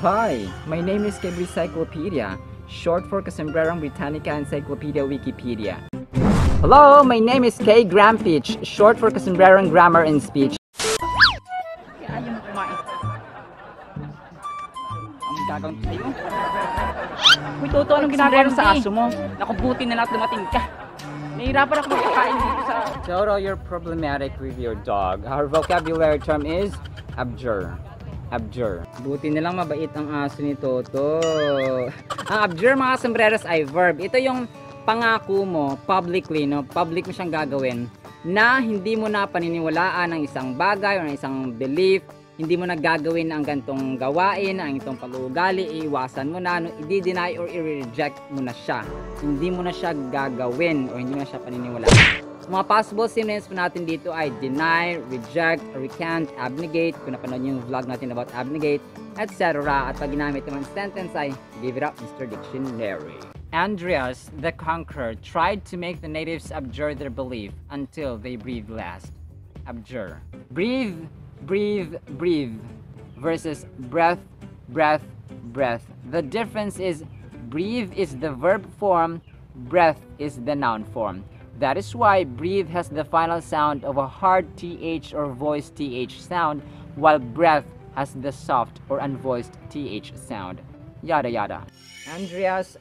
Hi, my name is Kay Encyclopedia, short for Casombrerong Britannica Encyclopedia Wikipedia. Hello, my name is Kay Grampich, short for Casombrerong Grammar and Speech. Ayaw mo kumain. Ang gagawin tayo. Uy, Toto, anong ginagawa mo sa aso mo? Nakubuti na lang dumating ka. Nahihirapan ako magkakain dito sa... Toto, you're problematic with your dog. Our vocabulary term is abjure. Abjure. Buti na lang mabait ang aso ni Toto. Ang abjure, mga sombreros, ay verb. Ito yung pangako mo publicly, no? Public mo siyang gagawin na hindi mo na paniniwalaan ng isang bagay o ng isang belief. Hindi mo na gagawin ang gantong gawain, ang itong pag-uugali, iiwasan mo na, no? I-deny or i-reject mo na siya. Hindi mo na siya gagawin o hindi mo na siya paniniwalaan. Mga possible synonyms po natin dito ay deny, reject, recant, abnegate, kung napanood yung vlog natin about abnegate, etc. At pag ginamit naman sentence ay give it up, Mr. Dictionary. Andreas the Conqueror tried to make the natives abjure their belief until they breathed last. Abjure. Breathe, breathe, breathe versus breath, breath, breath. The difference is breathe is the verb form, breath is the noun form. That is why breathe has the final sound of a hard TH or voiced TH sound, while breath has the soft or unvoiced TH sound. Yada yada. Andreas.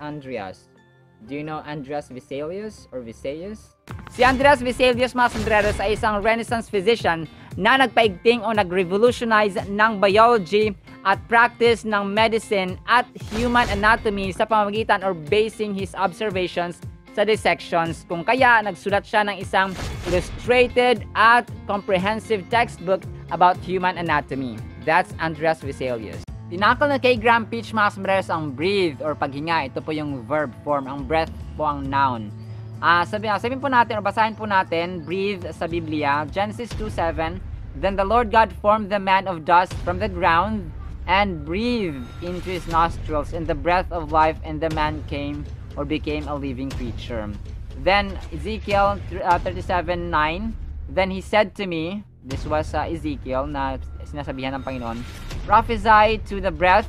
Do you know Andreas Vesalius or Vesalius? Si Andreas Vesalius, mga sombreros, ay isang Renaissance physician na nagpaigting o nag-revolutionize ng biology at practice ng medicine at human anatomy sa pamamagitan or basing his observations sa dissections, kung kaya nagsulat siya ng isang illustrated at comprehensive textbook about human anatomy. That's Andreas Vesalius. Tinakal na kay Grampich, mga sombreros, ang breathe or paghinga. Ito po yung verb form. Ang breath po ang noun. Sabihin po natin o basahin po natin, breathe sa Biblia, Genesis 2:7. Then the Lord God formed the man of dust from the ground and breathed into his nostrils, and the breath of life, and the man came or became a living creature. Then Ezekiel 37:9. Then he said to me, this was Ezekiel na sinasabihan ng Panginoon, prophesy to the breath,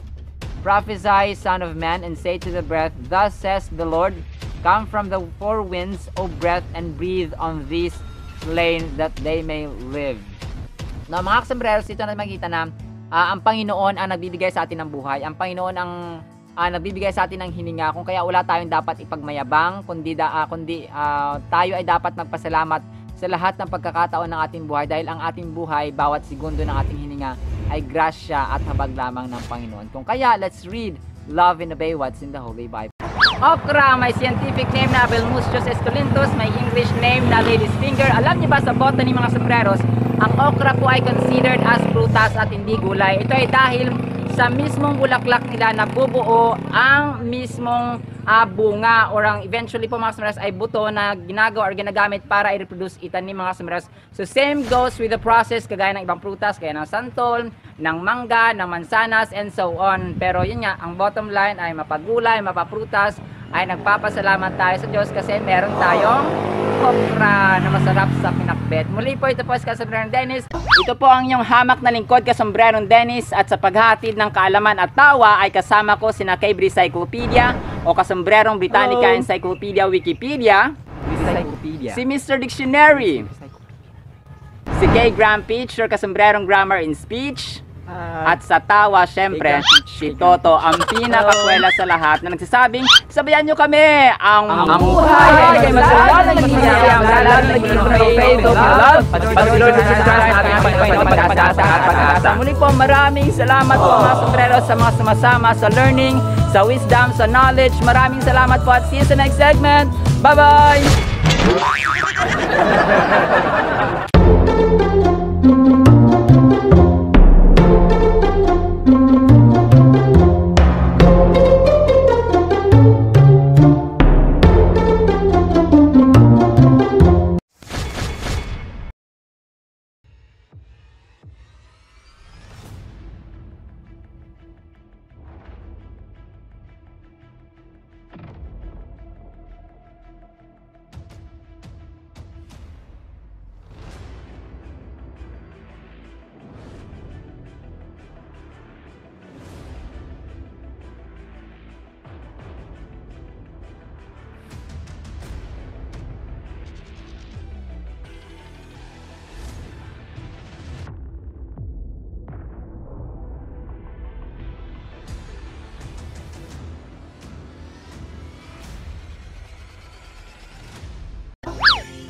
prophesy, son of man, and say to the breath, thus says the Lord, come from the four winds, O breath, and breathe on these slain that they may live. Now, mga kasombreros, dito na makita na ang Panginoon ang nagbibigay sa atin ng buhay. Ang Panginoon ang nagbibigay sa atin ng hininga, kung kaya wala tayong dapat ipagmayabang, kundi tayo ay dapat magpasalamat sa lahat ng pagkakataon ng ating buhay, dahil ang ating buhay, bawat segundo ng ating hininga ay grasya at habag lamang ng Panginoon. Kung kaya, let's read, love and obey what's in the Holy Bible. Okra, may scientific name na Abelmustios esculentus, may English name na lady's finger. Alam niyo ba sa botany, mga sombreros, ang okra po ay considered as prutas at hindi gulay. Ito ay dahil sa mismong bulaklak nila nabubuo ang mismong bunga, or ang eventually po, mga sombreros, ay buto na ginagawa or ginagamit para i-reproduce itanim, mga sombreros. So same goes with the process kagaya ng ibang prutas, kaya ng santol, ng mangga, ng mansanas, and so on. Pero yun nga, ang bottom line ay mapagulay, mapaprutas, ay nagpapasalamat tayo sa Diyos kasi meron tayong okra na masarap sa pinakbet. Muli po, ito po si Kasombrerong Dennis. Ito po ang inyong hamak na lingkod, Kasombrerong Dennis, at sa paghatid ng kaalaman at tawa ay kasama ko si Kay Encyclopedia o Kasombrerong Britannica Encyclopedia Wikipedia, si Mr. Dictionary, si Kay Grampich or Kasombrerong Grammar and Speech, at sa tawa, syempre, si Toto, ang pinakakwela sa lahat, na nagsasabing, sabayan nyo kami, ang buhay ay masarap na naghihiyang, lalo na muli po, maraming salamat po, mga sombrero, sa mga sumasama sa learning, sa wisdom, sa knowledge. Maraming salamat po at see you sa next segment. Bye-bye!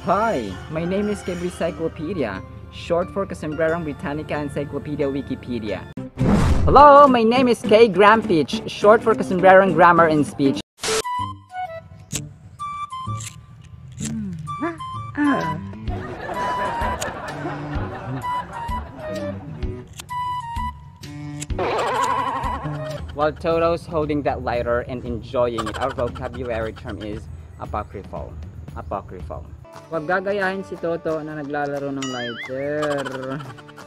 Hi, my name is Kebri Cyclopedia, short for Kasombrerong Britannica Encyclopedia Wikipedia. Hello, my name is K. Grampich, short for Kasombrerong Grammar and Speech. While Toto's holding that lighter and enjoying it, our vocabulary term is apocryphal. Apocryphal. Huwag gagayahin si Toto na naglalaro ng lighter.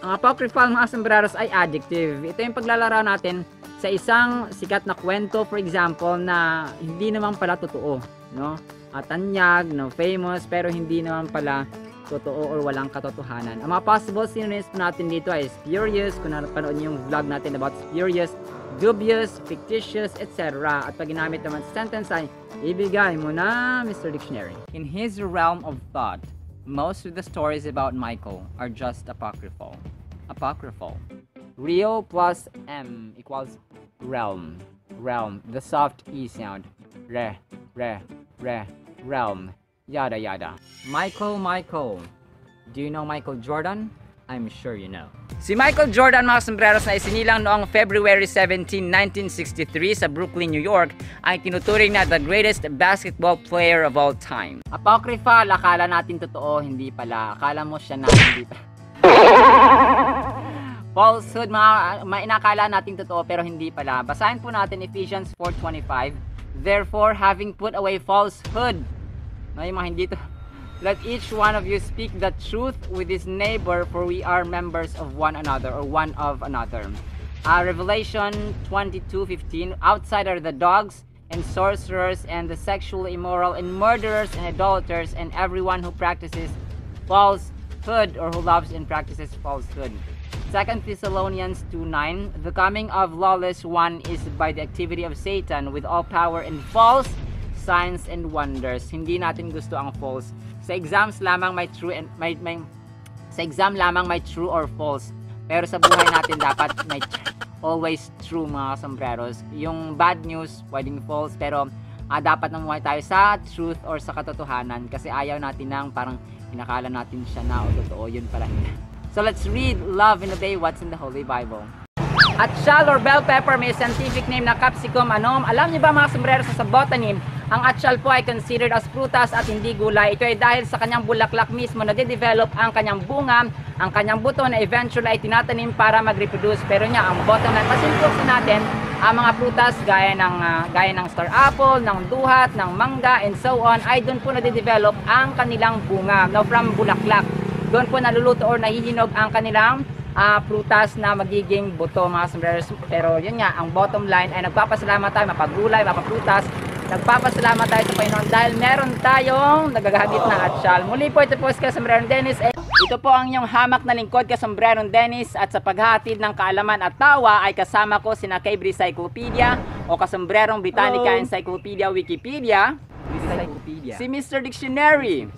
Ang apocryphal, mga sombreros, ay adjective. Ito yung paglalaro natin sa isang sikat na kwento, for example, na hindi naman pala totoo, no? Tanyag, no, famous, pero hindi naman pala totoo or walang katotohanan. Ang mga possible synonyms natin dito ay spurious, kung napanood niyo yung vlog natin about spurious, dubious, fictitious, etc. At pag ginamit naman sa sentence ay ibigay mo na, Mr. Dictionary. In his realm of thought, most of the stories about Michael are just apocryphal. Apocryphal. Real plus M equals realm. Realm. The soft E sound. Re, realm. Yada yada. Michael. Do you know Michael Jordan? I'm sure you know. Si Michael Jordan, mga sombreros, na isinilang noong February 17, 1963 sa Brooklyn, New York, ay tinuturing na the greatest basketball player of all time. Apocryphal, akala natin totoo, hindi pala. Akala mo siya na hindi pala. Falsehood, mga inakala natin totoo pero hindi pala. Basahin po natin Ephesians 4:25. Therefore, having put away falsehood, may mga hindi to. Let each one of you speak the truth with his neighbor, for we are members of one another, or one of another. Revelation 22:15. Outside are the dogs and sorcerers and the sexually immoral and murderers and idolaters and everyone who practices falsehood or who loves and practices falsehood. 2 Thessalonians 2:9. The coming of lawless one is by the activity of Satan with all power and false signs and wonders. Hindi natin gusto ang false. Sa exams lamang may true and sa exam lamang may true or false. Pero sa buhay natin dapat may always true, mga sombreros. Yung bad news pwedeng false, pero dapat namuhay tayo sa truth or sa katotohanan, kasi ayaw natin ng parang inakala natin siya na o totoo, yun pala hindi. So let's read, love and obey what's in the Holy Bible. Atchal or bell pepper may scientific name na Capsicum annum. Alam niyo ba, mga sombreros, sa botany, ang atchal po ay considered as prutas at hindi gulay. Ito ay dahil sa kanyang bulaklak mismo na de-develop ang kanyang bunga, ang kanyang buto na eventually ay tinatanim para mag-reproduce. Pero niya, ang bottom line, masintosin natin ang mga prutas gaya ng star apple, ng duhat, ng mangga, and so on, ay doon po na-develop ang kanilang bunga. Now, from bulaklak, doon po naluluto or nahihinog ang kanilang prutas na magiging buto, mga sombreros. Pero yun nga, ang bottom line ay nagpapasalamat tayo, mapagulay, mapaprutas. Nagpapasalamat tayo sa Panginoon dahil meron tayong nagagamit na atsyal. Muli po, ito po si Kasombrerong Dennis. Ito po ang inyong hamak na lingkod, Kasombrerong Dennis. At sa paghahatid ng kaalaman at tawa ay kasama ko sina Kebri Cyclopedia o Kasombrerong Britannica Encyclopedia Wikipedia. Si Mr. Dictionary.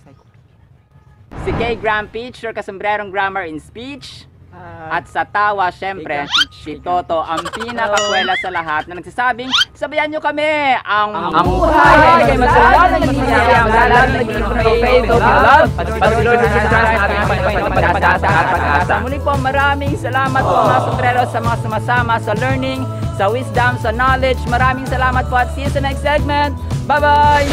Si K. Grampich or Kasombrerong Grammar and Speech. At sa tawa, syempre, si Toto, ang pinakakwela sa lahat na nagsasabing, sabayan nyo kami, ang buhay ay masaya, nagsisiyang lalang, pag-asa. Muli po, maraming salamat po, mga sombreros, sa mga sumasama sa learning, sa wisdom, sa knowledge. Maraming salamat po at see you sa next segment. Bye-bye!